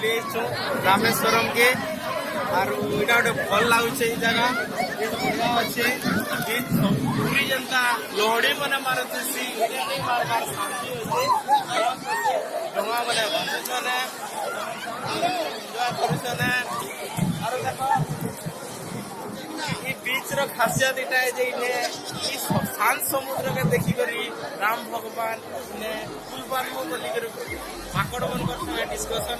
बुले रामेश्वरम के आरो इटा गोटे भल लाଗୁছে এই জায়গা बढ़िया अच्छे पूरी जनता लहड़ी मैंने मारते मारबार शांति अच्छे डोंगा मैंने भंसने एंजॉय और देखो ये बीच रो खासियत इटा है जे इने ई शांत समुद्र के देखी करी राम भगवान ने फुलबान को बोली करी माकड़ मन कर संगे डिस्कशन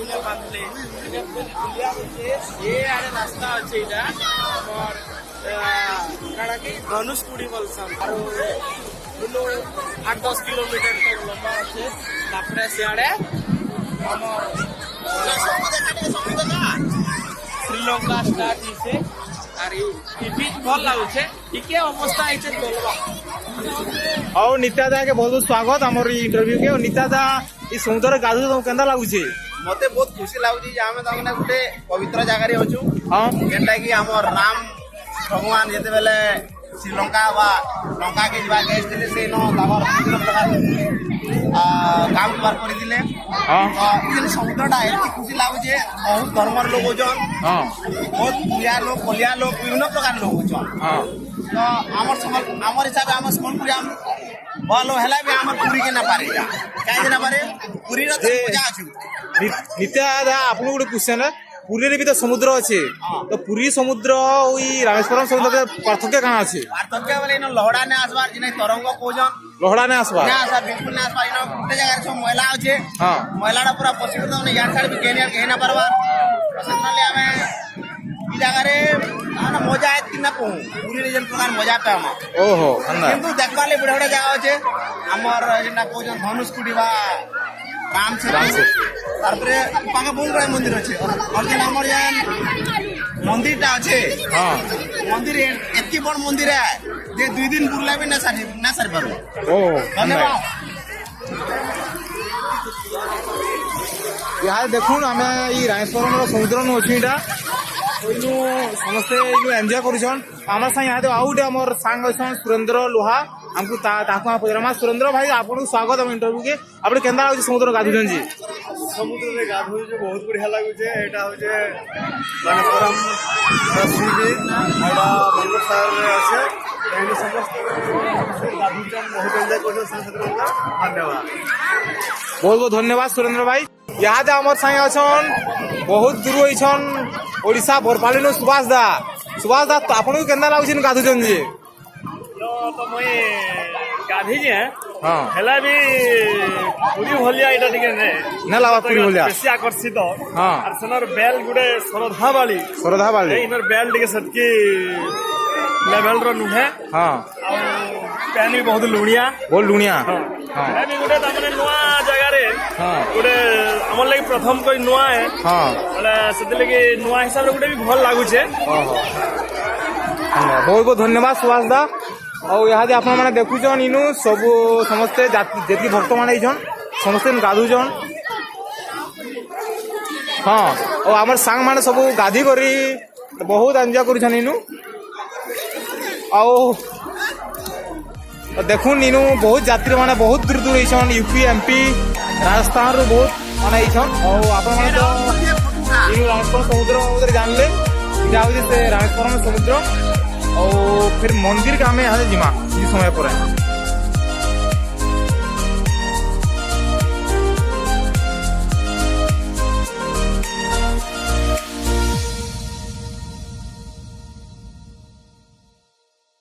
इने बांधले इने बुलिया होते ये आरे रास्ता अछि इटा और काड़ा की धनुषकुड़ी बोलसम और बुलो 8-10 किलोमीटर तक लंबा अछि तापरे सियाड़े हमर श्रीलंका स्टार्ट इसे और ये बीच भल लागुछे इके अवस्था आइछे चलबा और नित्यादा के बहुत बहुत स्वागत हमर इंटरव्यू के। नित्यादा ई समुद्र गाधु तो केंदा लागुछे? मते बहुत खुशी लागुछी जे हमें तमने गुटे पवित्र जगह रे होछु हां जेंटा की हमर राम भगवान जेते बेले श्रीलंका वा लंका के जीवा गेस्ट थे से नो तमर विभिन्न प्रकार काम बार करि दिले हां इन समुद्रटा एति खुशी लागुछे बहुत धर्मर लोग होजन हां बहुत पुलिया लोग कोलिया लोग विभिन्न प्रकार लोग होजन हां तो हमर हिसाब से हमर स्कूल पूरा बोलो हेला भी हमर पूरी के ना पारे काहे ना पारे पूरी रो मजा आछु नित्यादा आपन गुटे क्वेश्चन है पुरी रे भी तो समुद्र अच्छे तो पुरी समुद्र ओई रामेश्वरम समुद्र पार्थक्य कहां अछि? पार्थक्य बोले न लहड़ा ने आसबार जिने तरंग कोजन लोहड़ा ने आसबा ना आसबार बिल्कुल ना आसबार इन गुटे जगह सब महिला होचे हां महिलाडा पूरा पसिर तो ने यार साइड भी केना परवा पर्सनली हमें ई जगह रे ना मजा है कि ना को पूरी रीजन प्रकार मजा पे हम ओहो अंदा किंतु देखबा ले बड़ा बड़ा जगह होचे हमर जेना कोजन धनुषकुड़ी बा राम से तारपरे पागा बहुत बड़ा मंदिर अच्छे और जेन हमर जान मंदिर टा अच्छे हां मंदिर एतकी बड़ मंदिर है जे 2 दिन बुरला भी ना सारी पारो ओ धन्यवाद। यहाँ देखुन आमे ई रामेश्वरम रो समुद्र नु ओछीटा ओइनु समस्ते इनु एन्जॉय करूछन हमर संग यहाँ आउ डे हमर संग अछन सुरेंद्र लोहा हमकु ताकु पजरमा सुरेंद्र भाई आपन स्वागत हम इंटरव्यू के आपण केंदा लागु समुद्र गाधुजन जी? समुद्र में गाधो जे बहुत बढ़िया लागु छे एटा हो जे रामेश्वरम सी बीच एटा बंगलोर शहर में আছে एने समस्त गाधुजन बहुत एंजॉय करछन धन्यवाद बहुत बहुत धन्यवाद सुरेंद्र भाई। यहाँ दे हमर संग अछन बहुत दूर होइछन ओडिशा बरपाली नो सुभाष दा तो आपन केंदा लागु छिन गाधुजन जी? तो मैं गाधी जे हां हेला भी पूरी भलिया इटा टिके ने ना लावा पूरी भलिया बेसी आकर्षित हां और सनर बेल गुडे श्रद्धा वाली इनर बेल टिके सटकी लेवल रो नुहे हां और पैनी बहुत लुणिया हां ए भी गुडे तमने नवा जगह रे हां गुडे हमर लागि प्रथम कोई नवा है हां बोले सेते लागि नवा हिसाब रे गुडे भी भल लागु छे ओहो बहुत बहुत धन्यवाद सुभाष दा। और यहाँ दे आपण माने देखुछन इनु सब समस्ते जेती भक्त माने छन समस्ते गाधुजन हां और हमर संग माने सब गाधी करी बहुत एंजॉय करूछन इनु और देखुन इनु बहुत यात्री माने बहुत दूर दूर छन यूपी एमपी राजस्थान रो बहुत माने छन और आपण माने तो इनु रामेश्वरम समुद्र उधर जानले इटा हो जे रामेश्वरम समुद्र और फिर मंदिर का हमें यहाँ से जिमा इस समय पर है।